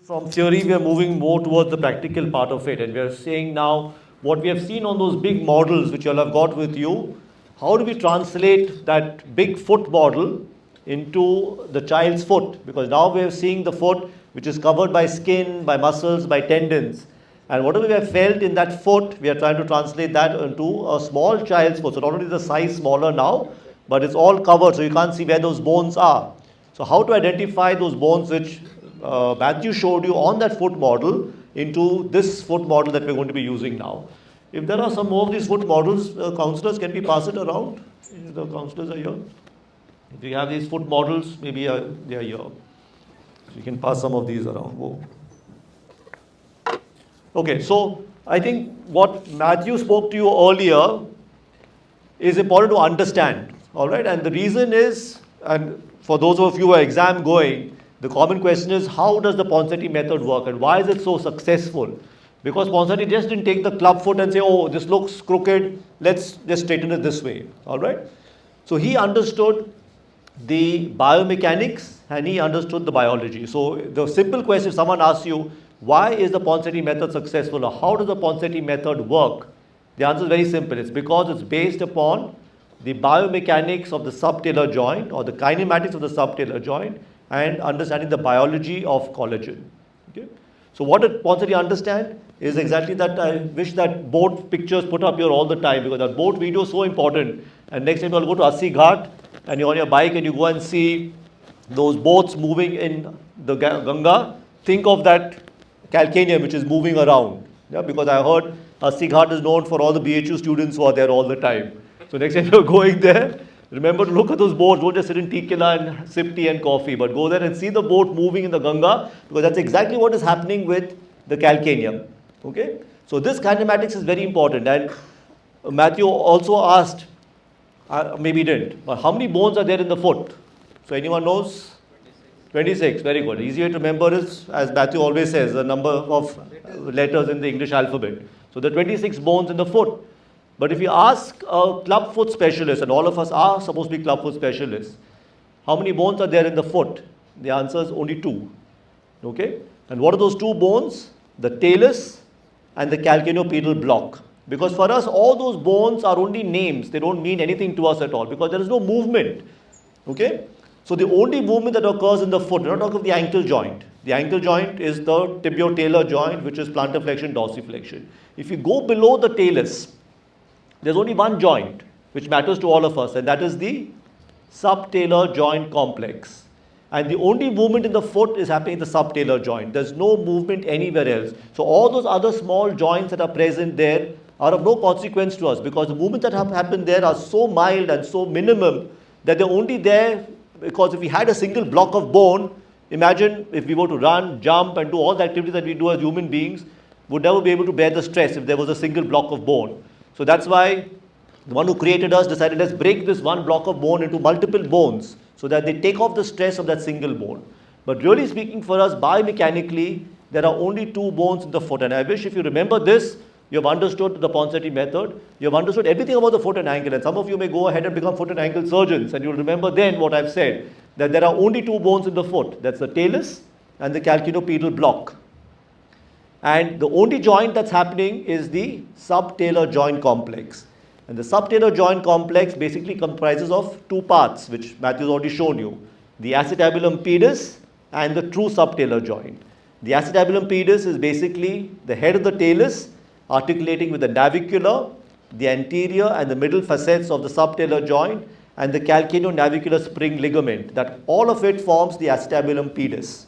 from theory, we are moving more towards the practical part of it. And we are saying now, what we have seen on those big models which you all have got with you, how do we translate that big foot model into the child's foot? Because now we are seeing the foot which is covered by skin, by muscles, by tendons. And whatever we have felt in that foot, we are trying to translate that into a small child's foot. So not only is the size smaller now, but it's all covered, so you can't see where those bones are. So how to identify those bones which Matthew showed you on that foot model into this foot model that we're going to be using now. If there are some more of these foot models, counselors, can we pass it around? The counselors are here. If we have these foot models, maybe they are here. So you can pass some of these around. Whoa. Okay, so I think what Matthew spoke to you earlier is important to understand. All right, and the reason is, and for those of you who are exam going, the common question is, how does the Ponseti method work and why is it so successful? Because Ponseti just didn't take the club foot and say, oh, this looks crooked, let's just straighten it this way. All right, so he understood the biomechanics and he understood the biology. So the simple question, if someone asks you, why is the Ponseti method successful, or how does the Ponseti method work? The answer is very simple. It's because it's based upon the biomechanics of the subtalar joint or the kinematics of the subtalar joint and understanding the biology of collagen. Okay? So what did Ponseti understand is exactly that. I wish that boat pictures put up here all the time, because that boat video is so important. And next time you'll go to 𝐬𝐸𝐷𝐿 and you're on your bike and you go and see those boats moving in the Ganga, think of that 𝐬𝐤𝐢𝐚 which is moving around. Yeah, because I heard 𝐬𝐸𝐷𝐿 is known for all the BHU students who are there all the time. So next time you're going there, remember to look at those boats. Don't just sit in Tikila and sip tea and coffee, but go there and see the boat moving in the Ganga, because that's exactly what is happening with the 𝐬𝐤𝐢𝐚. Okay? So this kinematics is very important. And Matthew also asked, maybe he didn't, but how many bones are there in the foot? So anyone knows? 26. Very good. Easier to remember is, as Matthew always says, the number of letters in the English alphabet. So the 26 bones in the foot. But if you ask a clubfoot specialist, and all of us are supposed to be clubfoot specialists, how many bones are there in the foot? The answer is only 2. Okay? And what are those 2 bones? The talus and the calcaneopedal block. Because for us, all those bones are only names. They don't mean anything to us at all, because there is no movement. Okay? So the only movement that occurs in the foot, we're not talking of the ankle joint. The ankle joint is the tibiotalar joint, which is plantar flexion, dorsiflexion. If you go below the talus, there's only one joint which matters to all of us, and that is the subtalar joint complex. And the only movement in the foot is happening in the subtalar joint. There's no movement anywhere else. So all those other small joints that are present there are of no consequence to us, because the movements that have happened there are so mild and so minimum that they're only there because if we had a single block of bone, imagine if we were to run, jump and do all the activities that we do as human beings, would never be able to bear the stress if there was a single block of bone. So that's why the one who created us decided, let's break this one block of bone into multiple bones so that they take off the stress of that single bone. But really speaking, for us, biomechanically, there are only 2 bones in the foot. And I wish if you remember this, you have understood the Ponseti method, you have understood everything about the foot and ankle. And some of you may go ahead and become foot and ankle surgeons, and you'll remember then what I've said, that there are only 2 bones in the foot. That's the talus and the calcaneopedal block. And the only joint that's happening is the subtalar joint complex. And the subtalar joint complex basically comprises of 2 parts, which Matthew's already shown you. The acetabulum pedis and the true subtalar joint. The acetabulum pedis is basically the head of the talus articulating with the navicular, the anterior and the middle facets of the subtalar joint, and the calcaneonavicular spring ligament. That all of it forms the acetabulum pedis.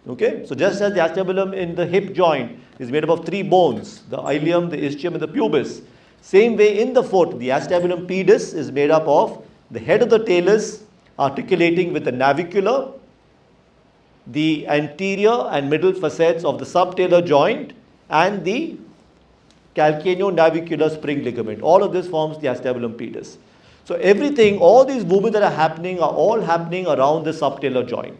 Okay, so just as the acetabulum in the hip joint is made up of 3 bones, the ilium, the ischium and the pubis, same way in the foot, the acetabulum pedis is made up of the head of the talus articulating with the navicular, the anterior and middle facets of the subtalar joint, and the calcaneonavicular spring ligament. All of this forms the acetabulum pedis. So everything, all these movements that are all happening around the subtalar joint.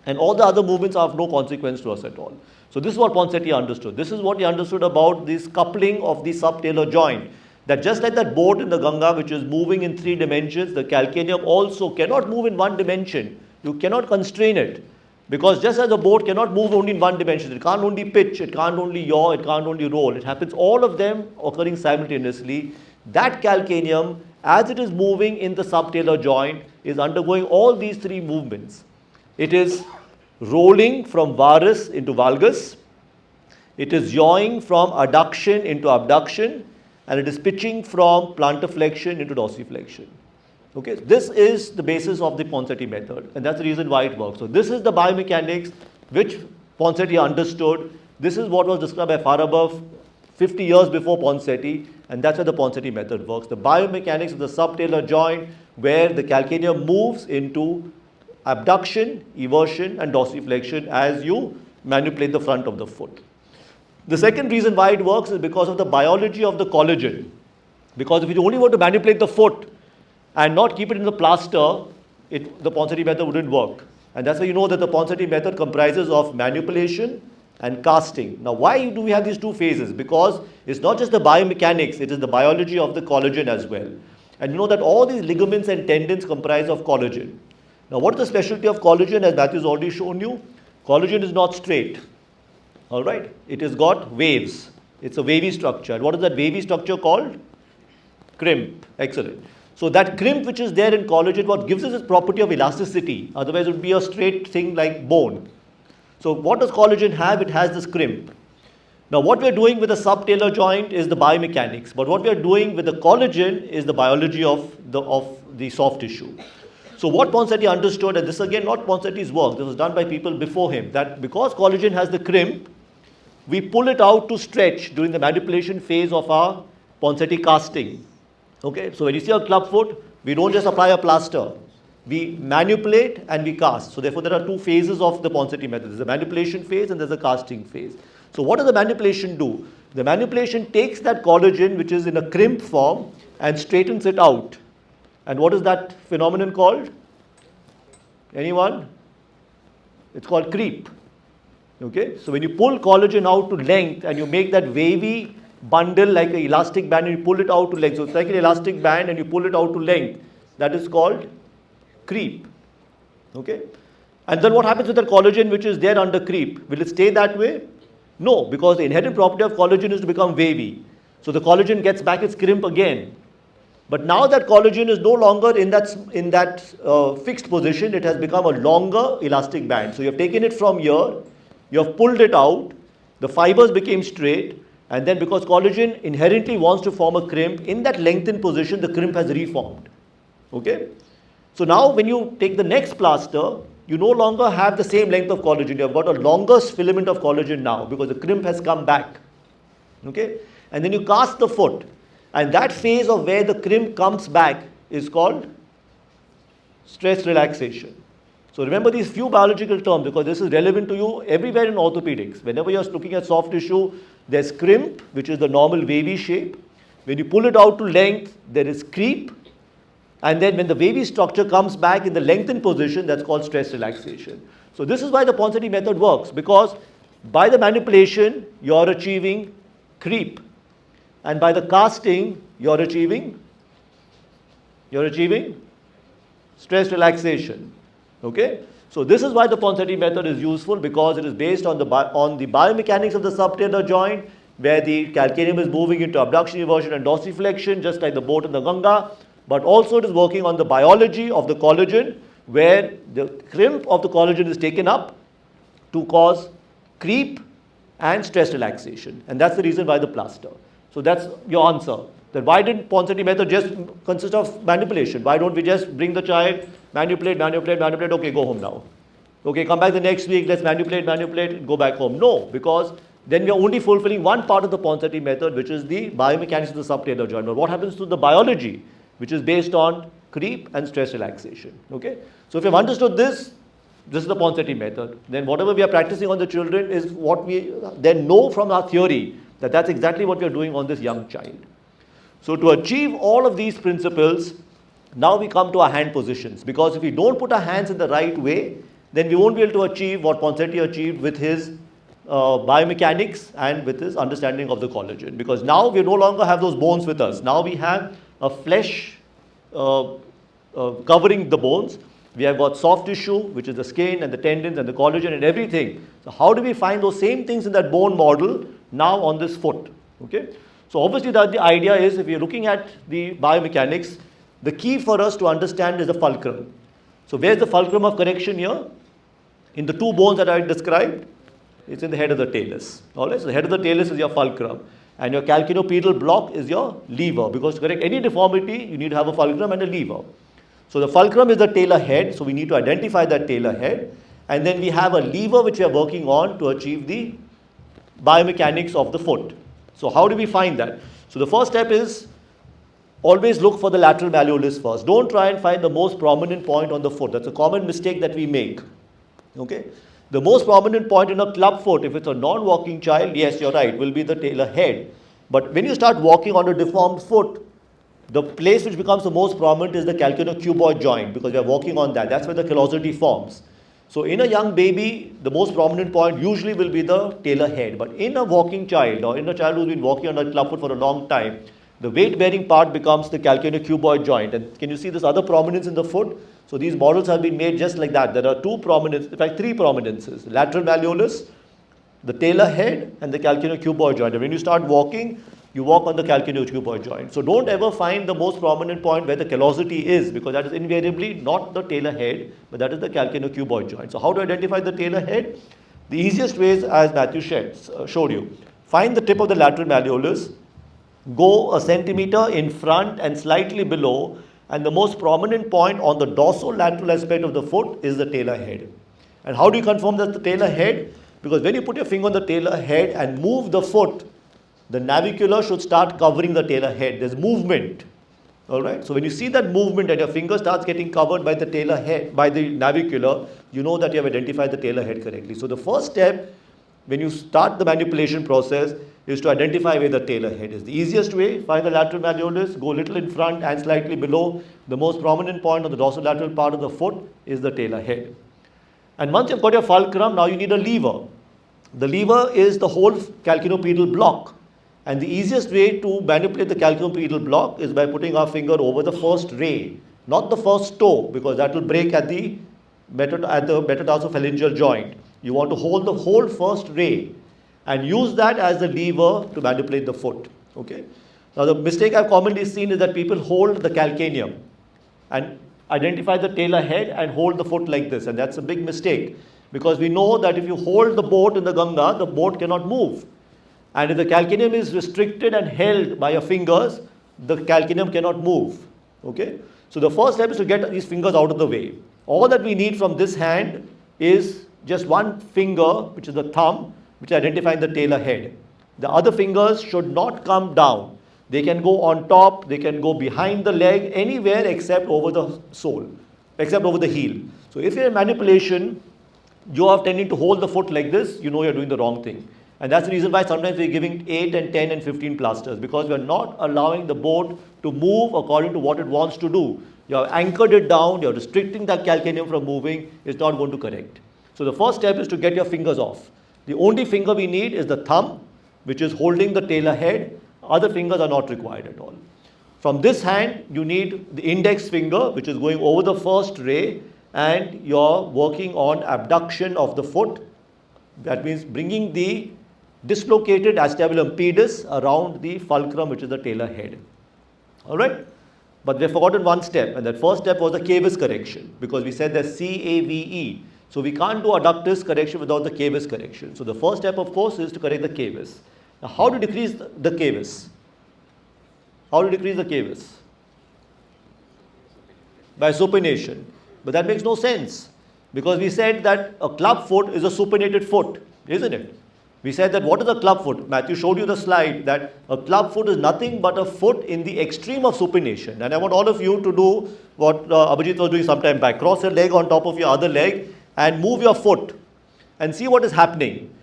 And all the other movements are of no consequence to us at all. So this is what Ponseti understood. This is what he understood about this coupling of the subtalar joint. That just like that boat in the Ganga which is moving in 3 dimensions, the calcaneum also cannot move in 1 dimension. You cannot constrain it. Because just as a boat cannot move only in one dimension, it can't only pitch, it can't only yaw, it can't only roll, it happens all of them occurring simultaneously. That calcaneum, as it is moving in the subtalar joint, is undergoing all these three movements. It is rolling from varus into valgus, it is yawing from adduction into abduction, and it is pitching from plantar flexion into dorsiflexion. Okay, this is the basis of the Ponseti method, and that's the reason why it works. So this is the biomechanics which Ponseti understood. This is what was described by Farabaugh 50 years before Ponseti, and that's why the Ponseti method works. The biomechanics of the subtalar joint, where the calcaneum moves into abduction, eversion, and dorsiflexion as you manipulate the front of the foot. The second reason why it works is because of the biology of the collagen. Because if you only want to manipulate the foot and not keep it in the plaster, the Ponseti method wouldn't work. And that's why you know that the Ponseti method comprises of manipulation and casting. Now, why do we have these two phases? Because it's not just the biomechanics, it is the biology of the collagen as well. And you know that all these ligaments and tendons comprise of collagen. Now, what is the specialty of collagen? As Matthew's already shown you, collagen is not straight. All right, it has got waves. It's a wavy structure. And what is that wavy structure called? Crimp. Excellent. So that crimp which is there in collagen, what gives us its property of elasticity. Otherwise it would be a straight thing like bone. So what does collagen have? It has this crimp. Now what we are doing with the subtalar joint is the biomechanics. But what we are doing with the collagen is the biology of the soft tissue. So what Ponseti understood, and this again not Ponseti's work, this was done by people before him, that because collagen has the crimp, we pull it out to stretch during the manipulation phase of our Ponseti casting. Okay, so when you see a clubfoot, we don't just apply a plaster. We manipulate and we cast. So therefore there are two phases of the Ponseti method. There's a manipulation phase and there's a casting phase. So what does the manipulation do? The manipulation takes that collagen which is in a crimp form and straightens it out. And what is that phenomenon called? Anyone? It's called creep. Okay, so when you pull collagen out to length and you make that wavy bundle like an elastic band and you pull it out to length. So it's like an elastic band and you pull it out to length. That is called creep. Okay, and then what happens with that collagen which is there under creep? Will it stay that way? No, because the inherent property of collagen is to become wavy. So the collagen gets back its crimp again. But now that collagen is no longer in that fixed position, it has become a longer elastic band. So you have taken it from here, you have pulled it out, the fibers became straight, and then because collagen inherently wants to form a crimp, in that lengthened position, the crimp has reformed. Okay? So now when you take the next plaster, you no longer have the same length of collagen. You have got a longer filament of collagen now because the crimp has come back. Okay? And then you cast the foot. And that phase of where the crimp comes back is called stress relaxation. So remember these few biological terms because this is relevant to you everywhere in orthopedics. Whenever you're looking at soft tissue, there's crimp, which is the normal wavy shape. When you pull it out to length, there is creep. And then when the wavy structure comes back in the lengthened position, that's called stress relaxation. So this is why the Ponseti method works, because by the manipulation, you're achieving creep. And by the casting, you're achieving stress relaxation. Okay? So this is why the Ponseti method is useful, because it is based on the biomechanics of the subtalar joint, where the calcaneum is moving into abduction, eversion, and dorsiflexion, just like the boat in the Ganga. But also it is working on the biology of the collagen, where the crimp of the collagen is taken up to cause creep and stress relaxation. And that's the reason why the plaster. So that's your answer. That why didn't Ponseti method just consist of manipulation? Why don't we just bring the child, manipulate, okay, go home now. Okay, come back the next week, let's manipulate, go back home. No, because then we are only fulfilling one part of the Ponseti method, which is the biomechanics of the subtalar joint. But what happens to the biology, which is based on creep and stress relaxation? Okay, so if you've understood this is the Ponseti method. Then whatever we are practicing on the children is what we then know from our theory, that that's exactly what we are doing on this young child. So to achieve all of these principles, now we come to our hand positions, because if we don't put our hands in the right way, then we won't be able to achieve what Ponseti achieved with his biomechanics and with his understanding of the collagen. Because now we no longer have those bones with us. Now we have a flesh covering the bones, We have got soft tissue, which is the skin and the tendons and the collagen and everything. So how do we find those same things in that bone model now on this foot? Okay. So obviously that the idea is, if you're looking at the biomechanics, the key for us to understand is the fulcrum. So where's the fulcrum of correction here? In the two bones that I described, it's in the head of the talus. Alright, so the head of the talus is your fulcrum, and your calcaneopedal block is your lever, because to correct any deformity, you need to have a fulcrum and a lever. So the fulcrum is the talar head, so we need to identify that talar head, and then we have a lever which we are working on to achieve the biomechanics of the foot. So how do we find that? So the first step is, always look for the lateral malleolus first. Don't try and find the most prominent point on the foot. That's a common mistake that we make. Okay? The most prominent point in a club foot, if it's a non-walking child, yes, you're right, will be the talar head. But when you start walking on a deformed foot, the place which becomes the most prominent is the 𝐬𝐞𝐝𝐢𝐷 joint, because we are working on that. That's where the callosity forms. So in a young baby, the most prominent point usually will be the talar head. But in a walking child, or in a child who's been walking on a club foot for a long time, the weight-bearing part becomes the 𝐬𝐞𝐝𝐢𝐷 joint. And can you see this other prominence in the foot? So these models have been made just like that. There are two prominences, in fact three prominences: lateral malleolus, the talar head, and the 𝐬𝐞𝐝𝐢𝐷 joint. And when you start walking, you walk on the 𝐬𝐞𝐝𝐢𝐷 joint. So don't ever find the most prominent point where the callosity is, because that is invariably not the talar head, but that is the 𝐬𝐞𝐝𝐢𝐷 joint. So how to identify the talar head? The easiest way is, as Matthew showed you. Find the tip of the lateral malleolus, go a centimeter in front and slightly below, and the most prominent point on the dorsolateral aspect of the foot is the talar head. And how do you confirm that's the talar head? Because when you put your finger on the talar head and move the foot, the navicular should start covering the talar head. There's movement. Alright? So when you see that movement and your finger starts getting covered by the talar head, by the navicular, you know that you have identified the talar head correctly. So the first step when you start the manipulation process is to identify where the talar head is. The easiest way, find the lateral malleolus, go a little in front and slightly below. The most prominent point on the dorsolateral part of the foot is the talar head. And once you've got your fulcrum, now you need a lever. The lever is the whole calcaneopedal block. And the easiest way to manipulate the calcaneopedal block is by putting our finger over the first ray, not the first toe, because that will break at the metatarsophalangeal joint. You want to hold the whole first ray and use that as the lever to manipulate the foot. Okay. Now the mistake I've commonly seen is that people hold the calcaneum and identify the talar head and hold the foot like this, and that's a big mistake, because we know that if you hold the boat in the Ganga, the boat cannot move. And if the calcaneum is restricted and held by your fingers, the calcaneum cannot move. Okay. So the first step is to get these fingers out of the way. All that we need from this hand is just one finger, which is the thumb, which identifies the talar head. The other fingers should not come down. They can go on top, they can go behind the leg, anywhere except over the sole, except over the heel. So if you're in manipulation, you are tending to hold the foot like this, you know you're doing the wrong thing. And that's the reason why sometimes we're giving 8 and 10 and 15 plasters, because we're not allowing the boat to move according to what it wants to do. You're anchored it down, you're restricting that calcaneum from moving, it's not going to correct. So the first step is to get your fingers off. The only finger we need is the thumb, which is holding the talar head. Other fingers are not required at all. From this hand, you need the index finger, which is going over the first ray, and you're working on abduction of the foot. That means bringing the dislocated acetabulum pedis around the fulcrum, which is the talar head. Alright? But we've forgotten one step, and that first step was the 𝐤𝐵𝐸 correction, because we said that CAVE. So we can't do adductus correction without the 𝐤𝐵𝐸 correction. So the first step, of course, is to correct the 𝐤𝐵𝐸. Now, how to decrease the 𝐤𝐵𝐸? How to decrease the 𝐤𝐵𝐸? By supination. But that makes no sense, because we said that a club foot is a supinated foot, isn't it? We said that what is a club foot? Matthew showed you the slide that a club foot is nothing but a foot in the extreme of supination. And I want all of you to do what Abhijit was doing some time back. Cross your leg on top of your other leg and move your foot and see what is happening.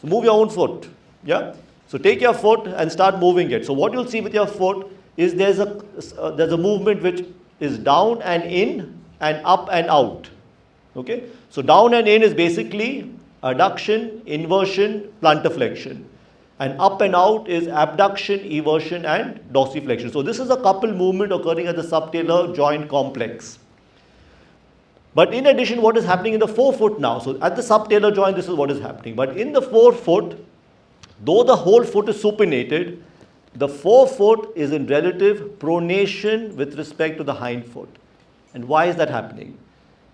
So move your own foot. Yeah. So take your foot and start moving it. So what you'll see with your foot is there's a movement which is down and in and up and out. Okay. So down and in is basically adduction, inversion, plantar flexion. And up and out is abduction, eversion and dorsiflexion. So this is a couple movement occurring at the subtalar joint complex. But in addition, what is happening in the forefoot now? So at the subtalar joint, this is what is happening. But in the forefoot, though the whole foot is supinated, the forefoot is in relative pronation with respect to the hind foot. And why is that happening?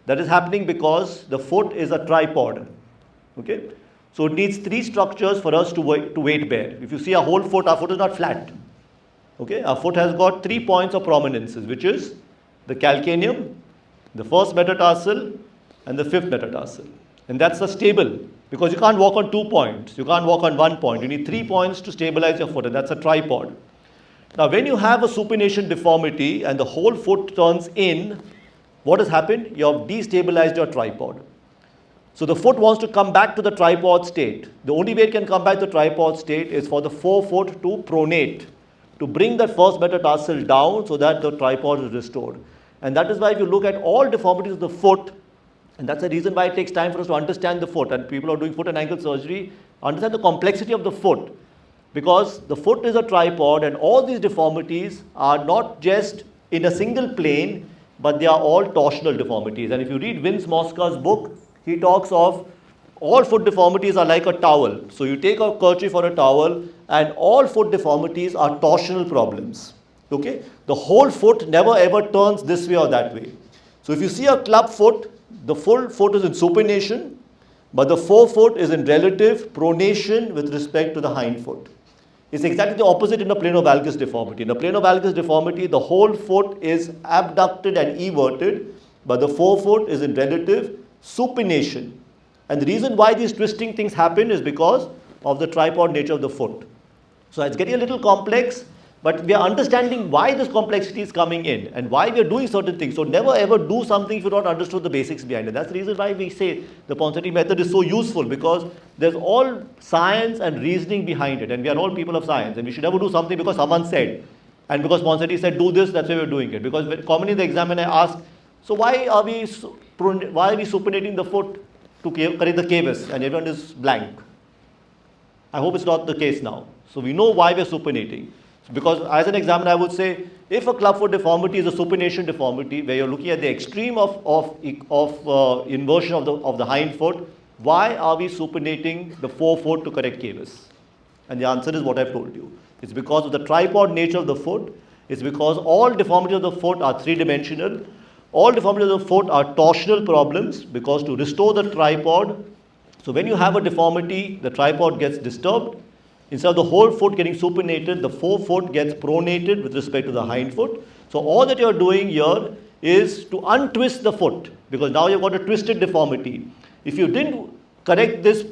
That is happening because the foot is a tripod. Okay? So it needs three structures for us to weight bear. If you see our foot is not flat. Okay? Our foot has got 3 points of prominences, which is the calcaneum, the first metatarsal, and the fifth metatarsal. And that's a stable, because you can't walk on 2 points. You can't walk on 1 point. You need 3 points to stabilize your foot, and that's a tripod. Now, when you have a supination deformity and the whole foot turns in, what has happened? You have destabilized your tripod. So the foot wants to come back to the tripod state. The only way it can come back to the tripod state is for the forefoot to pronate, to bring that first metatarsal down so that the tripod is restored. And that is why if you look at all deformities of the foot, and that's the reason why it takes time for us to understand the foot, and people who are doing foot and ankle surgery understand the complexity of the foot, because the foot is a tripod and all these deformities are not just in a single plane, but they are all torsional deformities. And if you read Vince Mosca's book, he talks of all foot deformities are like a towel. So you take a kerchief or a towel, and all foot deformities are torsional problems. Okay? The whole foot never ever turns this way or that way. So if you see a club foot, the full foot is in supination, but the forefoot is in relative pronation with respect to the hind foot. It's exactly the opposite in a plano-valgus deformity. In a plano-valgus deformity, the whole foot is abducted and everted, but the forefoot is in relative supination. And the reason why these twisting things happen is because of the tripod nature of the foot. So it's getting a little complex, but we are understanding why this complexity is coming in and why we are doing certain things. So never ever do something if you don't understood the basics behind it. That's the reason why we say the Ponseti method is so useful, because there's all science and reasoning behind it, and we are all people of science, and we should never do something because someone said, and because Ponseti said do this, that's why we're doing it. Because commonly in the exam when I ask, so why are we supinating the foot to correct the 𝐬𝐨𝐜𝐿, and everyone is blank. I hope it's not the case now. So we know why we're supinating. Because as an examiner, I would say, if a clubfoot deformity is a supination deformity, where you're looking at the extreme of inversion of the hind foot, why are we supinating the forefoot to correct 𝐬𝐿? And the answer is what I've told you. It's because of the tripod nature of the foot. It's because all deformities of the foot are three-dimensional. All deformities of the foot are torsional problems, because to restore the tripod, so when you have a deformity, the tripod gets disturbed. Instead of the whole foot getting supinated, the forefoot gets pronated with respect to the hind foot. So all that you're doing here is to untwist the foot, because now you've got a twisted deformity. If you didn't correct this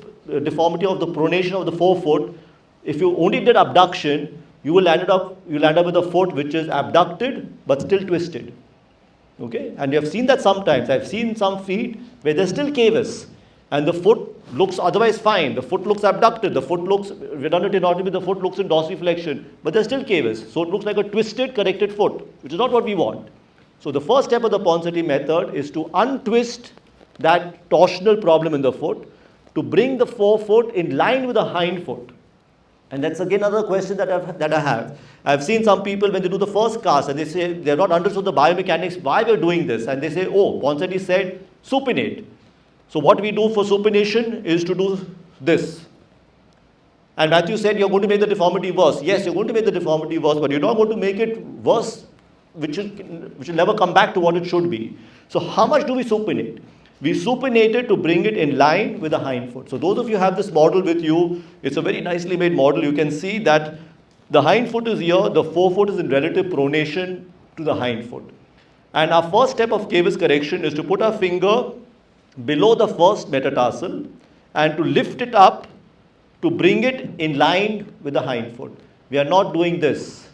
deformity of the pronation of the forefoot, if you only did abduction, you'll end up with a foot which is abducted but still twisted. Okay? And you have seen that sometimes. I've seen some feet where there's still 𝐬𝐿, and the foot looks otherwise fine. The foot looks abducted. The foot looks redundant anatomy. The foot looks in dorsiflexion, but there's still 𝐬𝐿. So it looks like a twisted, corrected foot, which is not what we want. So the first step of the Ponseti method is to untwist that torsional problem in the foot, to bring the forefoot in line with the hind foot. And that's again another question that I have. I've seen some people when they do the first cast and they say they're not understood the biomechanics, why we're doing this. And they say, oh, Ponseti said supinate. So what we do for supination is to do this. And Matthew said you're going to make the deformity worse. Yes, you're going to make the deformity worse, but you're not going to make it worse, which will never come back to what it should be. So how much do we supinate? We supinate it to bring it in line with the hind foot. So those of you have this model with you, it's a very nicely made model. You can see that the hind foot is here, the forefoot is in relative pronation to the hind foot. And our first step of 𝐬𝐿 correction is to put our finger below the first metatarsal and to lift it up to bring it in line with the hind foot. We are not doing this.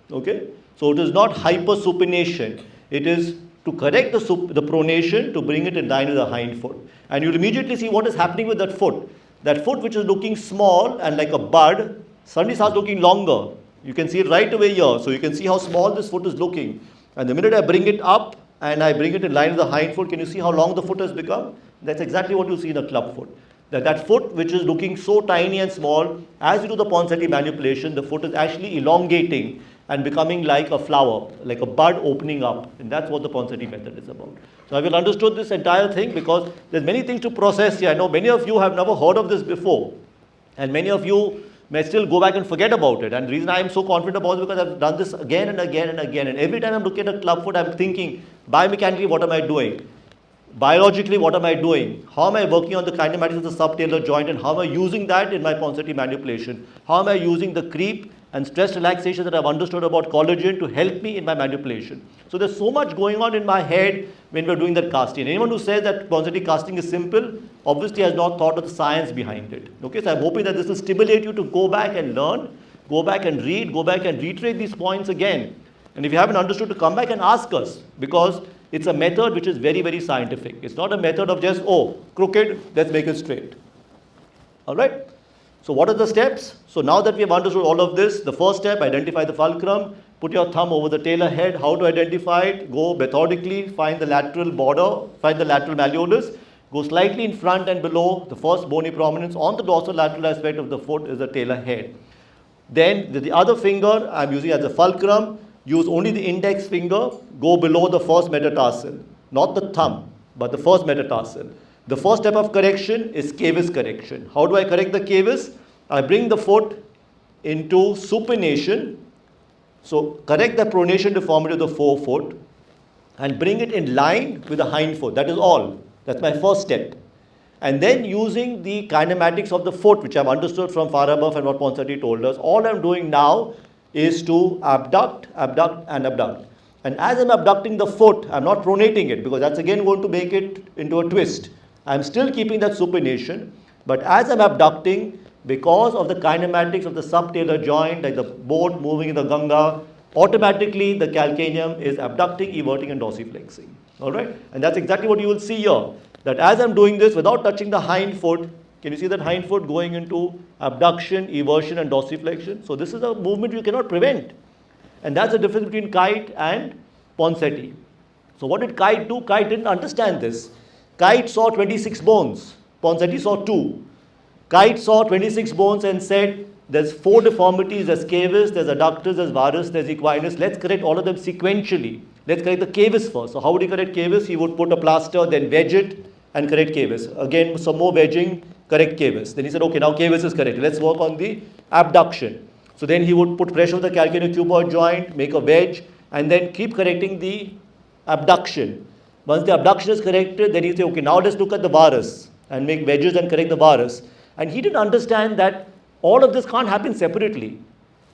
Okay? So it is not hypersupination. It is to correct the pronation to bring it in line with the hind foot. And you'll immediately see what is happening with that foot. That foot which is looking small and like a bud suddenly starts looking longer. You can see it right away here. So you can see how small this foot is looking. And the minute I bring it up and I bring it in line with the hind foot, can you see how long the foot has become? That's exactly what you see in a club foot. That foot which is looking so tiny and small, as you do the Ponseti manipulation, the foot is actually elongating. and becoming like a flower, like a bud opening up. And that's what the Ponseti method is about. So have you understood this entire thing? Because there's many things to process here. I know many of you have never heard of this before. And many of you may still go back and forget about it. And the reason I am so confident about it is because I've done this again and again and again. And every time I'm looking at a Clubfoot, I'm thinking, biomechanically, what am I doing? Biologically, what am I doing? How am I working on the kinematics of the subtalar joint, and how am I using that in my Ponseti manipulation? How am I using the creep and stress relaxation that I've understood about collagen to help me in my manipulation? So there's so much going on in my head when we're doing that casting. Anyone who says that Ponseti casting is simple, obviously has not thought of the science behind it. Okay, so I'm hoping that this will stimulate you to go back and learn, go back and read, go back and reiterate these points again. And if you haven't understood, to come back and ask us, because it's a method which is very, very scientific. It's not a method of just, oh, crooked, let's make it straight. All right? So what are the steps? So now that we have understood all of this, the first step, identify the fulcrum, put your thumb over the talar head. How to identify it? Go methodically, find the lateral border, find the lateral malleolus, go slightly in front and below the first bony prominence on the dorsolateral aspect of the foot is the talar head. Then the other finger I'm using as a fulcrum. Use only the index finger, go below the first metatarsal, not the thumb, but the first metatarsal. The first step of correction is 𝐬𝐸 correction. How do I correct the 𝐬𝐸? I bring the foot into supination. So correct the pronation deformity of the forefoot and bring it in line with the hind foot. That is all. That's my first step. And then using the kinematics of the foot, which I've understood from far above and what Ponseti told us, all I'm doing now is to abduct, abduct and abduct. And as I'm abducting the foot, I'm not pronating it, because that's again going to make it into a twist. I'm still keeping that supination, but as I'm abducting, because of the kinematics of the subtalar joint, like the boat moving in the Ganga, automatically the calcaneum is abducting, everting and dorsiflexing. Alright? And that's exactly what you will see here. That as I'm doing this without touching the hind foot, can you see that hind foot going into abduction, eversion and dorsiflexion? So this is a movement you cannot prevent. And that's the difference between kite and Ponseti. So what did kite do? Kite didn't understand this. Kite saw 26 bones. Ponseti saw 2. Kite saw 26 bones and said, there's 4 deformities, there's 𝐬𝐸, there's adductors, there's varus, there's equinus. Let's correct all of them sequentially. Let's correct the 𝐬𝐸 first. So how would he correct 𝐬𝐸? He would put a plaster, then wedge it and correct 𝐬𝐸. Again, some more wedging, correct 𝐬𝐸. Then he said, okay, now 𝐬𝐸 is correct. Let's work on the abduction. So then he would put pressure on the calcaneocuboid joint, make a wedge, and then keep correcting the abduction. Once the abduction is corrected, then he say, okay, now let's look at the varus and make wedges and correct the varus. And he didn't understand that all of this can't happen separately.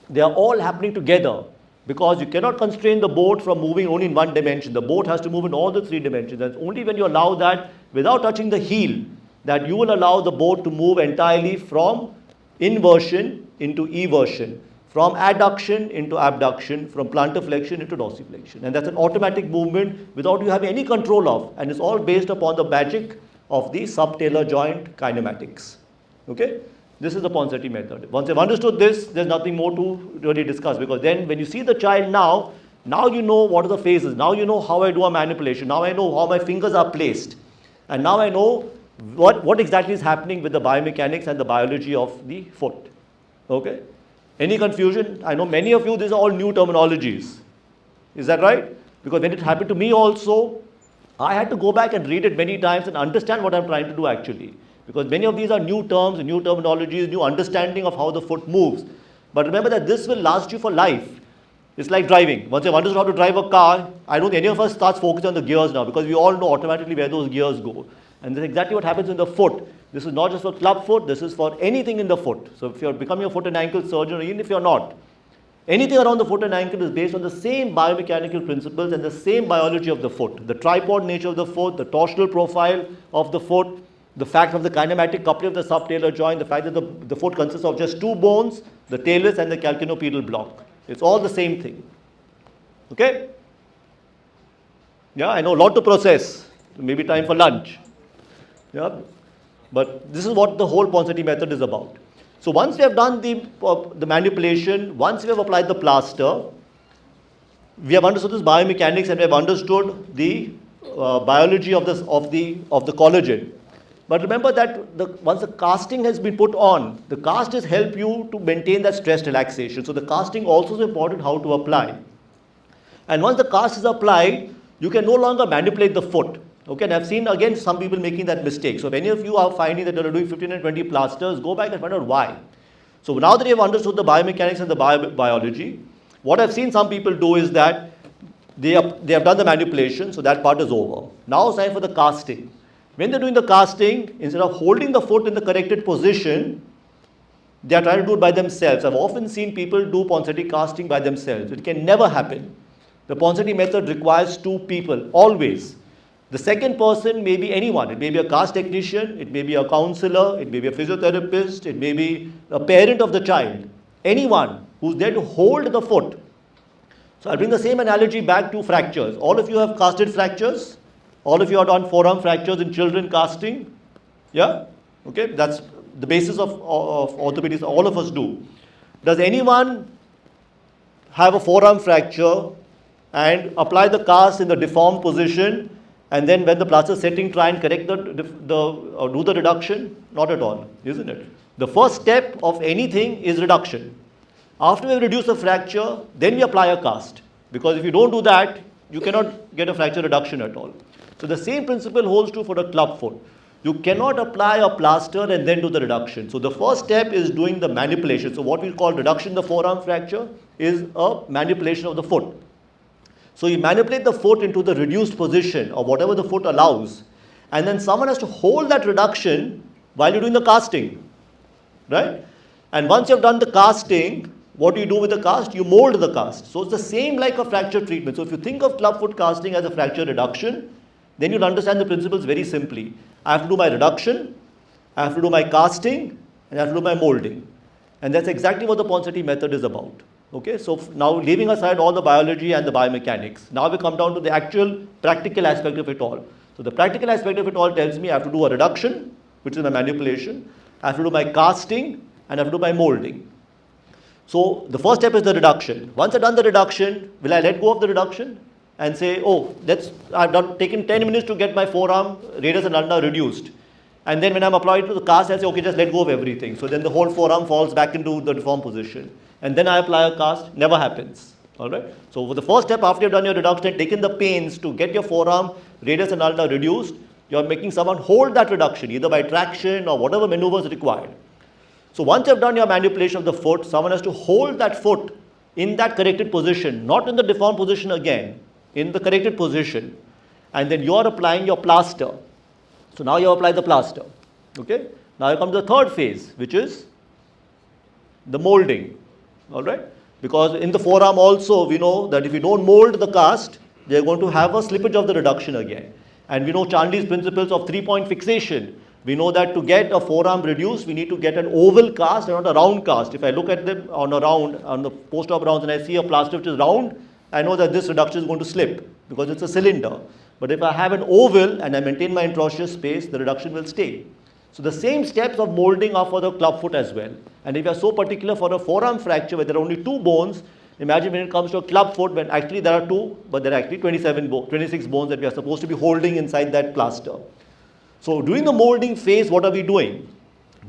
They are all happening together, because you cannot constrain the boat from moving only in one dimension. The boat has to move in all the 3 dimensions. And only when you allow that without touching the heel, that you will allow the boat to move entirely from inversion into eversion, from adduction into abduction, from plantar flexion into dorsiflexion. And that's an automatic movement without you having any control of. And it's all based upon the magic of the subtalar joint kinematics. Okay? This is the Ponseti method. Once you've understood this, there's nothing more to really discuss, because then when you see the child now you know what are the phases. Now you know how I do a manipulation. Now I know how my fingers are placed. And now I know what exactly is happening with the biomechanics and the biology of the foot. Okay? Any confusion? I know many of you, these are all new terminologies. Is that right? Because when it happened to me also, I had to go back and read it many times and understand what I'm trying to do actually. Because many of these are new terms, new terminologies, new understanding of how the foot moves. But remember that this will last you for life. It's like driving. Once you've understood how to drive a car, I don't think any of us starts focusing on the gears now, because we all know automatically where those gears go. And that's exactly what happens in the foot. This is not just for club foot, this is for anything in the foot. So if you're becoming a foot and ankle surgeon, or even if you're not, anything around the foot and ankle is based on the same biomechanical principles and the same biology of the foot. The tripod nature of the foot, the torsional profile of the foot, the fact of the kinematic coupling of the subtalar joint, the fact that the foot consists of just 2 bones, the talus and the calcaneopedal block. It's all the same thing. Okay? Yeah, I know, a lot to process. Maybe time for lunch. Yeah, but this is what the whole Ponseti method is about. So once we have done the manipulation, once we have applied the plaster, we have understood this biomechanics and we have understood the biology of the collagen. But remember that once the casting has been put on, the cast is help you to maintain that stress relaxation. So the casting also is important how to apply. And once the cast is applied, you can no longer manipulate the foot. Okay, and I've seen again some people making that mistake. So if any of you are finding that you're doing 15 and 20 plasters, go back and find out why. So now that you've understood the biomechanics and the biology, what I've seen some people do is that they have done the manipulation, so that part is over. Now it's time for the casting. When they're doing the casting, instead of holding the foot in the corrected position, they are trying to do it by themselves. I've often seen people do Ponseti casting by themselves. It can never happen. The Ponseti method requires two people, always. The second person may be anyone. It may be a cast technician, it may be a counselor, it may be a physiotherapist, it may be a parent of the child. Anyone who's there to hold the foot. So I'll bring the same analogy back to fractures. All of you have casted fractures. All of you have done forearm fractures in children casting. Yeah? Okay, that's the basis of orthopedics. All of us do. Does anyone have a forearm fracture and apply the cast in the deformed position, and then when the plaster is setting, try and correct do the reduction? Not at all, isn't it? The first step of anything is reduction. After we reduce the fracture, then we apply a cast. Because if you don't do that, you cannot get a fracture reduction at all. So the same principle holds true for the clubfoot. You cannot apply a plaster and then do the reduction. So the first step is doing the manipulation. So what we call reduction in the forearm fracture is a manipulation of the foot. So you manipulate the foot into the reduced position or whatever the foot allows. And then someone has to hold that reduction while you're doing the casting. Right? And once you've done the casting, what do you do with the cast? You mold the cast. So it's the same like a fracture treatment. So if you think of clubfoot casting as a fracture reduction, then you'll understand the principles very simply. I have to do my reduction, I have to do my casting, and I have to do my molding. And that's exactly what the Ponseti method is about. Okay, so now leaving aside all the biology and the biomechanics, now we come down to the actual practical aspect of it all. So the practical aspect of it all tells me I have to do a reduction, which is my manipulation, I have to do my casting, and I have to do my molding. So the first step is the reduction. Once I've done the reduction, will I let go of the reduction and say, oh, I've taken 10 minutes to get my forearm radius and ulna reduced. And then when I'm applied to the cast, I say, okay, just let go of everything. So then the whole forearm falls back into the deformed position. And then I apply a cast, never happens. All right. So for the first step, after you've done your reduction and taken the pains to get your forearm radius and ulna reduced, you're making someone hold that reduction, either by traction or whatever maneuver is required. So once you've done your manipulation of the foot, someone has to hold that foot in that corrected position, not in the deformed position again, in the corrected position. And then you're applying your plaster. So now you apply the plaster. Okay. Now you come to the third phase, which is the molding. All right. Because in the forearm also, we know that if you don't mold the cast, they're going to have a slippage of the reduction again. And we know Chandi's principles of 3-point fixation. We know that to get a forearm reduced, we need to get an oval cast and not a round cast. If I look at them on a round, on the post-op rounds, and I see a plaster which is round, I know that this reduction is going to slip because it's a cylinder. But if I have an oval and I maintain my intraosseous space, the reduction will stay. So the same steps of molding are for the clubfoot as well. And if you are so particular for a forearm fracture where there are only 2 bones, imagine when it comes to a clubfoot when actually there are 2, but there are actually 26 bones that we are supposed to be holding inside that plaster. So during the molding phase, what are we doing?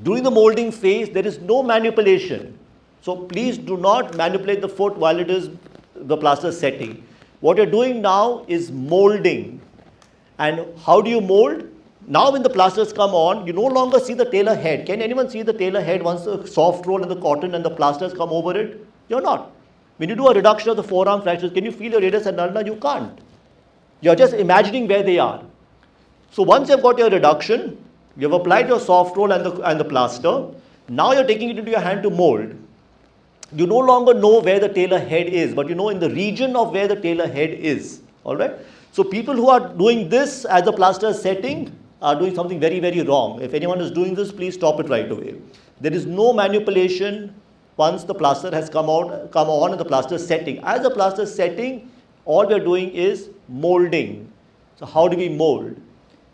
During the molding phase, there is no manipulation. So please do not manipulate the foot while it is the plaster setting. What you're doing now is molding. And how do you mold? Now when the plasters come on, you no longer see the tailor head. Can anyone see the tailor head once the soft roll and the cotton and the plasters come over it? You're not. When you do a reduction of the forearm fractures, can you feel your radius and ulna? You can't. You're just imagining where they are. So once you've got your reduction, you've applied your soft roll and the plaster, now you're taking it into your hand to mold. You no longer know where the tailor head is, but you know in the region of where the tailor head is. All right. So people who are doing this as a plaster setting are doing something very, very wrong. If anyone is doing this, please stop it right away. There is no manipulation once the plaster has come on and the plaster setting. As a plaster setting, all we are doing is molding. So how do we mold?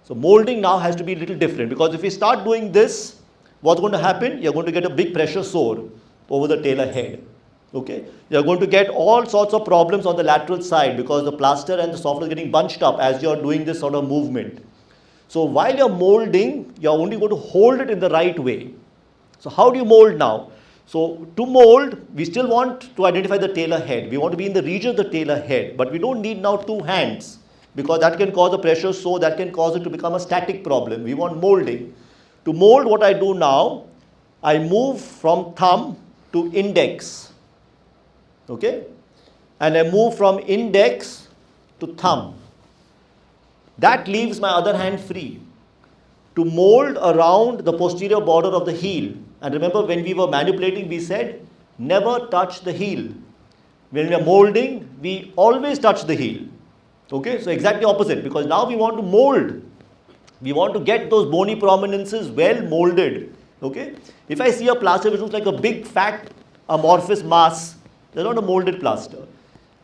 So molding now has to be a little different, because if we start doing this, what's going to happen? You're going to get a big pressure sore over the tailor head. Okay, you're going to get all sorts of problems on the lateral side because the plaster and the soft is getting bunched up as you're doing this sort of movement. So while you're molding, you're only going to hold it in the right way. So how do you mold now? So to mold, we still want to identify the tailor head. We want to be in the region of the tailor head, but we don't need now two hands, because that can cause a pressure, so that can cause it to become a static problem. We want molding. To mold, what I do now, I move from thumb to index, okay? And I move from index to thumb. That leaves my other hand free to mold around the posterior border of the heel. And remember, when we were manipulating, we said, never touch the heel. When we are molding, we always touch the heel. Okay, so exactly opposite, because now we want to mold. We want to get those bony prominences well molded. Okay, if I see a plaster which looks like a big fat amorphous mass, that's not a molded plaster.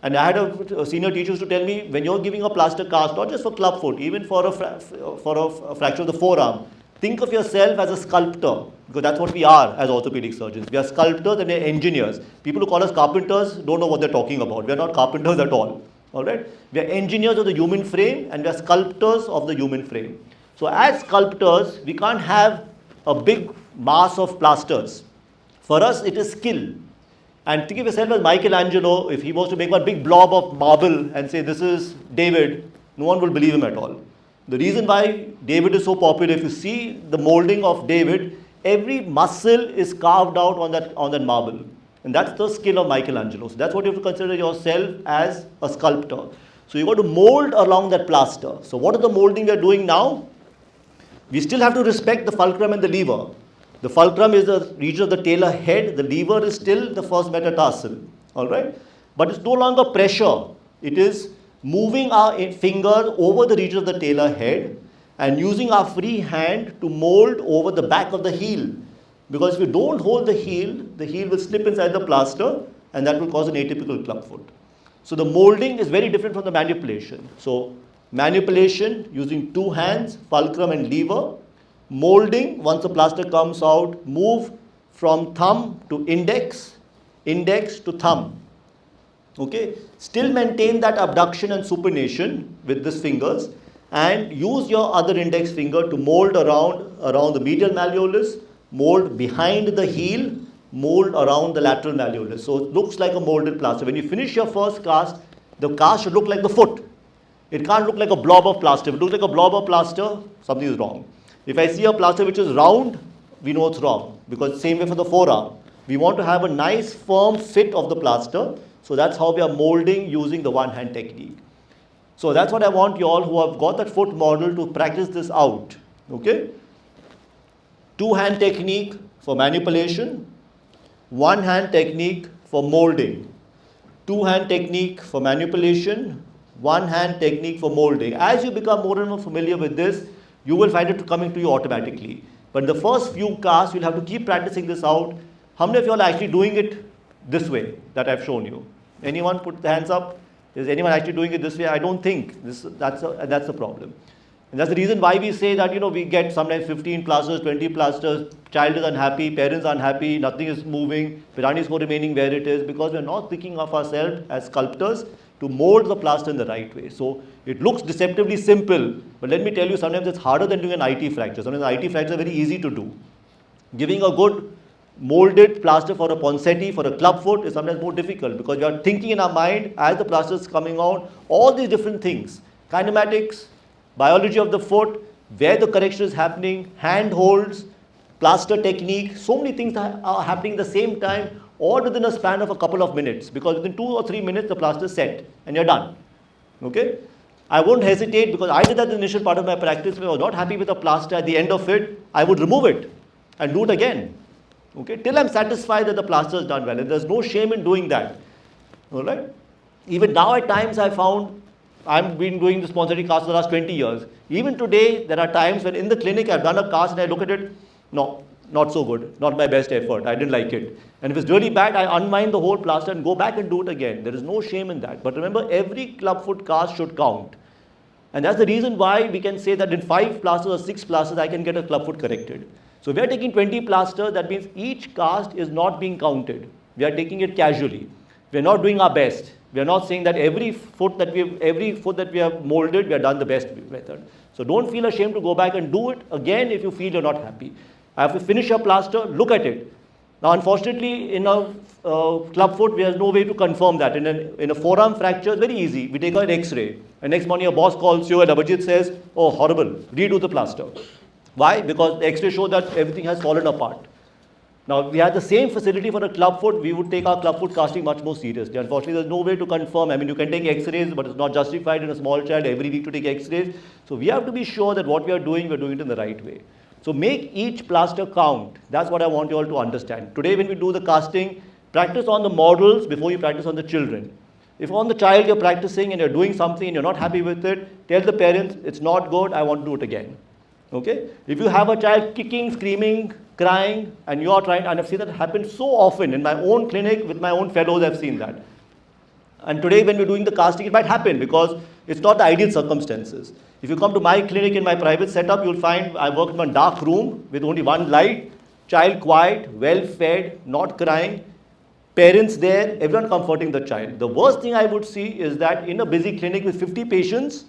And I had a senior teacher to tell me, when you're giving a plaster cast, not just for clubfoot, even for a fracture of the forearm, think of yourself as a sculptor, because that's what we are as orthopedic surgeons. We are sculptors and we are engineers. People who call us carpenters don't know what they're talking about. We are not carpenters at all. All right? We are engineers of the human frame, and we are sculptors of the human frame. So as sculptors, we can't have a big mass of plasters. For us, it is skill. And think of yourself as Michelangelo. If he was to make one big blob of marble and say, this is David, no one will believe him at all. The reason why David is so popular, if you see the molding of David, every muscle is carved out on that marble. And that's the skill of Michelangelo. So that's what you have to consider yourself as a sculptor. So you've got to mold along that plaster. So what is the molding we are doing now? We still have to respect the fulcrum and the lever. The fulcrum is the region of the tailor head. The lever is still the first metatarsal. All right? But it's no longer pressure. It is moving our finger over the region of the tailor head and using our free hand to mold over the back of the heel. Because if you don't hold the heel will slip inside the plaster, and that will cause an atypical clubfoot. So the molding is very different from the manipulation. So manipulation using two hands, fulcrum and lever. Molding, once the plaster comes out, move from thumb to index, index to thumb. Okay, still maintain that abduction and supination with these fingers, and use your other index finger to mold around the medial malleolus, mold behind the heel, mold around the lateral malleolus. So it looks like a molded plaster. When you finish your first cast, the cast should look like the foot. It can't look like a blob of plaster. If it looks like a blob of plaster, something is wrong. If I see a plaster which is round, we know it's wrong, because same way for the forearm. We want to have a nice firm fit of the plaster. So that's how we are molding using the one-hand technique. So that's what I want you all who have got that foot model to practice this out. Okay? Two-hand technique for manipulation, one-hand technique for molding. Two-hand technique for manipulation, one-hand technique for molding. As you become more and more familiar with this, you will find it coming to you automatically. But the first few casts, you'll have to keep practicing this out. How many of you all are actually doing it this way that I've shown you? Anyone put the hands up? Is anyone actually doing it this way? I don't think. That's the problem. And that's the reason why we say that, we get sometimes 15 plasters, 20 plasters, child is unhappy, parents are unhappy, nothing is moving, Pirani is remaining where it is, because we're not thinking of ourselves as sculptors to mold the plaster in the right way. So it looks deceptively simple, but let me tell you, sometimes it's harder than doing an IT fracture. Sometimes IT fractures are very easy to do. Giving a good molded plaster for a Ponseti, for a clubfoot, is sometimes more difficult, because we are thinking in our mind as the plaster is coming out, all these different things, kinematics, biology of the foot, where the correction is happening, hand holds, plaster technique, so many things are happening at the same time, all within a span of a couple of minutes, because within 2 or 3 minutes the plaster is set and you're done. Okay? I won't hesitate, because I did that in the initial part of my practice. If I was not happy with the plaster at the end of it, I would remove it and do it again. Okay? Till I'm satisfied that the plaster is done well, and there's no shame in doing that. All right? Even now at times I found, I've been doing this Ponseti cast for the last 20 years. Even today, there are times when in the clinic I've done a cast and I look at it, no, not so good, not my best effort, I didn't like it. And if it's really bad, I unwind the whole plaster and go back and do it again. There is no shame in that. But remember, every clubfoot cast should count. And that's the reason why we can say that in 5 plasters or 6 plasters, I can get a clubfoot corrected. So we are taking 20 plasters, that means each cast is not being counted. We are taking it casually. We are not doing our best. We are not saying that every foot that we have molded, we have done the best method. So don't feel ashamed to go back and do it again if you feel you're not happy. After you finish your plaster, look at it. Now, unfortunately, in a clubfoot, there's no way to confirm that. In a forearm fracture, it's very easy. We take an X-ray, and next morning your boss calls you, and Abhijit says, "Oh, horrible, redo the plaster." Why? Because the X-ray shows that everything has fallen apart. Now, if we had the same facility for a clubfoot, we would take our clubfoot casting much more seriously. Unfortunately, there's no way to confirm. I mean, you can take X-rays, but it's not justified in a small child every week to take X-rays. So we have to be sure that what we are doing, we're doing it in the right way. So make each plaster count. That's what I want you all to understand. Today, when we do the casting, practice on the models before you practice on the children. If on the child you're practicing and you're doing something and you're not happy with it, tell the parents, it's not good, I want to do it again. Okay? If you have a child kicking, screaming, crying, and you are trying, and I've seen that happen so often in my own clinic with my own fellows, I've seen that. And today when we're doing the casting, it might happen because it's not the ideal circumstances. If you come to my clinic in my private setup, you'll find I work in a dark room with only one light, child quiet, well fed, not crying, parents there, everyone comforting the child. The worst thing I would see is that in a busy clinic with 50 patients,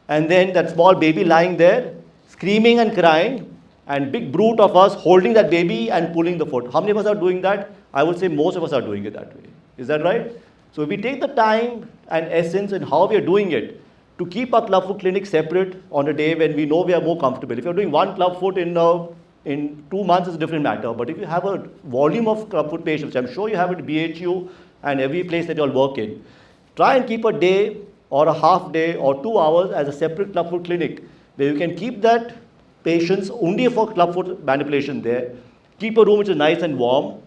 and then that small baby lying there, screaming and crying, and big brute of us holding that baby and pulling the foot. How many of us are doing that? I would say most of us are doing it that way. Is that right? So if we take the time and essence in how we are doing it, to keep our clubfoot clinic separate on a day when we know we are more comfortable. If you're doing one clubfoot in 2 months, it's a different matter. But if you have a volume of clubfoot patients, I'm sure you have it at BHU and every place that you all work in, try and keep a day or a half day or 2 hours as a separate clubfoot clinic where you can keep that patients only for clubfoot manipulation there. Keep a room which is nice and warm.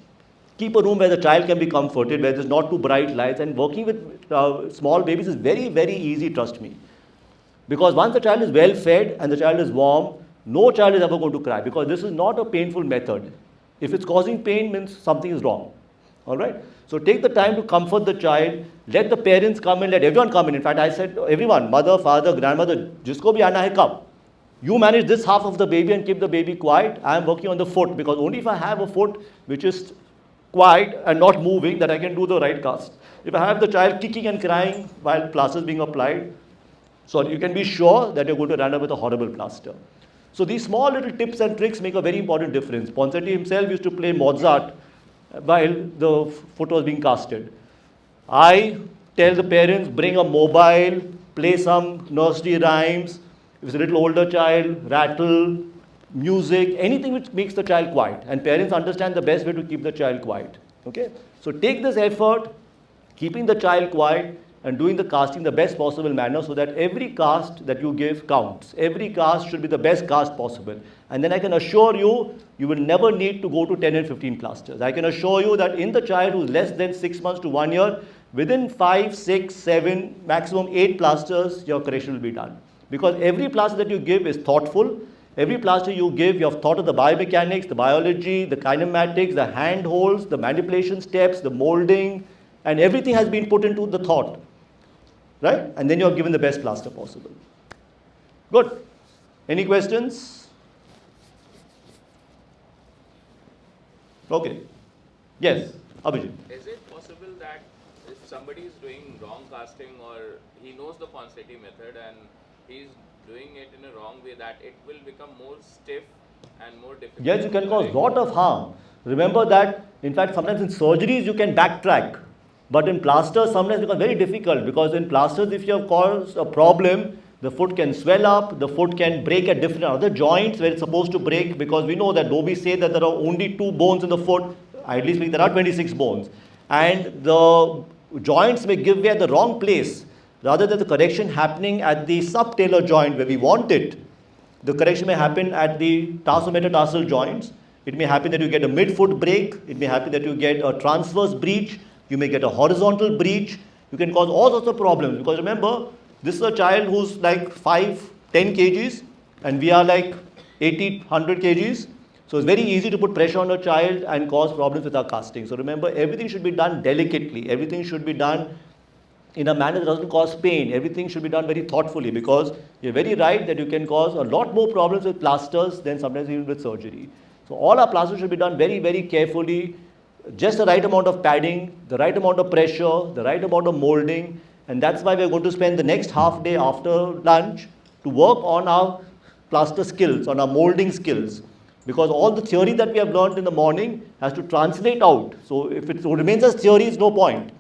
Keep a room where the child can be comforted, where there's not too bright lights. And working with small babies is very, very easy, trust me. Because once the child is well fed and the child is warm, no child is ever going to cry because this is not a painful method. If it's causing pain, means something is wrong. All right? So take the time to comfort the child. Let the parents come in, let everyone come in. In fact, I said everyone, mother, father, grandmother, jisko bhi aana hai come. You manage this half of the baby and keep the baby quiet. I am working on the foot because only if I have a foot which is quiet and not moving, that I can do the right cast. If I have the child kicking and crying while plaster is being applied, so you can be sure that you're going to end up with a horrible plaster. So these small little tips and tricks make a very important difference. Ponseti himself used to play Mozart while the foot was being casted. I tell the parents, bring a mobile, play some nursery rhymes. If it's a little older child, rattle, music, anything which makes the child quiet. And parents understand the best way to keep the child quiet. Okay? So take this effort, keeping the child quiet and doing the casting the best possible manner so that every cast that you give counts. Every cast should be the best cast possible. And then I can assure you, you will never need to go to 10 and 15 plasters. I can assure you that in the child who is less than 6 months to 1 year, within 5, 6, 7, maximum 8 plasters, your correction will be done. Because every plaster that you give is thoughtful. Every plaster you give, you have thought of the biomechanics, the biology, the kinematics, the handholds, the manipulation steps, the molding, and everything has been put into the thought. Right? And then you are given the best plaster possible. Good. Any questions? Okay. Yes, Abhijit. Is it possible that if somebody is doing wrong casting or he knows the Ponseti method and he's doing it in a wrong way, that it will become more stiff and more difficult? Yes, you can cause a lot of harm. Remember that, in fact, sometimes in surgeries you can backtrack. But in plasters, sometimes it becomes very difficult because in plasters, if you have caused a problem, the foot can swell up, the foot can break at different other joints where it's supposed to break, because we know that though we say that there are only 2 bones in the foot, ideally speaking, there are 26 bones. And the joints may give way at the wrong place. Rather than the correction happening at the subtalar joint where we want it, the correction may happen at the tarsometatarsal joints. It may happen that you get a midfoot break. It may happen that you get a transverse breach. You may get a horizontal breach. You can cause all sorts of problems because remember, this is a child who's like 5, 10 kgs and we are like 80, 100 kgs. So it's very easy to put pressure on a child and cause problems with our casting. So remember, everything should be done delicately. Everything should be done in a manner that doesn't cause pain. Everything should be done very thoughtfully because you're very right that you can cause a lot more problems with plasters than sometimes even with surgery. So all our plasters should be done very, very carefully. Just the right amount of padding, the right amount of pressure, the right amount of molding. And that's why we're going to spend the next half day after lunch to work on our plaster skills, on our molding skills. Because all the theory that we have learned in the morning has to translate out. So if it remains as theory, it's no point.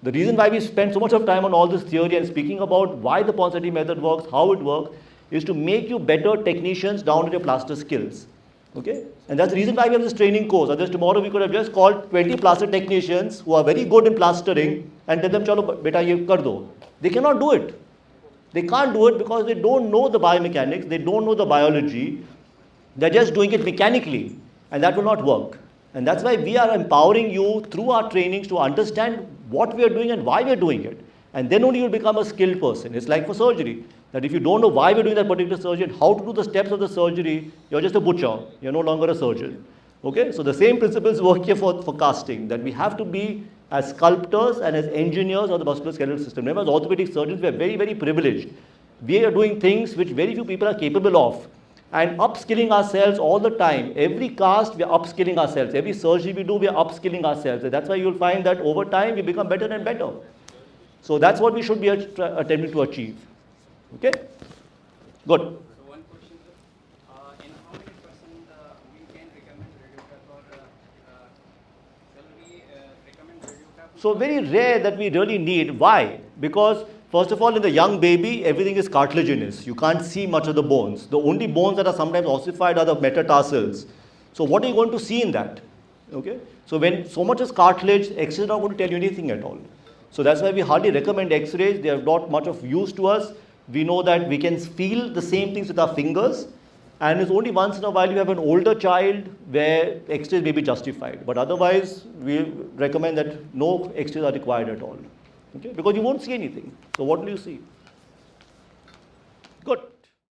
The reason why we spend so much of time on all this theory and speaking about why the Ponseti method works, how it works, is to make you better technicians down to your plaster skills. Okay? And that's the reason why we have this training course. Otherwise tomorrow we could have just called 20 plaster technicians who are very good in plastering and tell them, chalo beta ye kar do. They cannot do it. They can't do it because they don't know the biomechanics, they don't know the biology. They're just doing it mechanically, and that will not work. And that's why we are empowering you through our trainings to understand what we are doing and why we are doing it. And then only you'll become a skilled person. It's like for surgery, that if you don't know why we're doing that particular surgery and how to do the steps of the surgery, you're just a butcher. You're no longer a surgeon. Okay? So the same principles work here for casting, that we have to be as sculptors and as engineers of the musculoskeletal system. Remember, as orthopedic surgeons, we are very, very privileged. We are doing things which very few people are capable of. And upskilling ourselves all the time. Every cast, we are upskilling ourselves. Every surgery we do, we are upskilling ourselves. And that's why you'll find that over time, we become better and better. So that's what we should be attempting to achieve. Okay? Good. So one question, sir. In how many percent we can recommend RadioTap, or shall we recommend RadioTap? So very rare that we really need. Why? Because first of all, in the young baby, everything is cartilaginous. You can't see much of the bones. The only bones that are sometimes ossified are the metatarsals. So what are you going to see in that? Okay? So when so much is cartilage, X-rays are not going to tell you anything at all. So that's why we hardly recommend X-rays. They are not much of use to us. We know that we can feel the same things with our fingers. And it's only once in a while you have an older child where X-rays may be justified. But otherwise, we recommend that no X-rays are required at all. Okay? Because you won't see anything. So what will you see?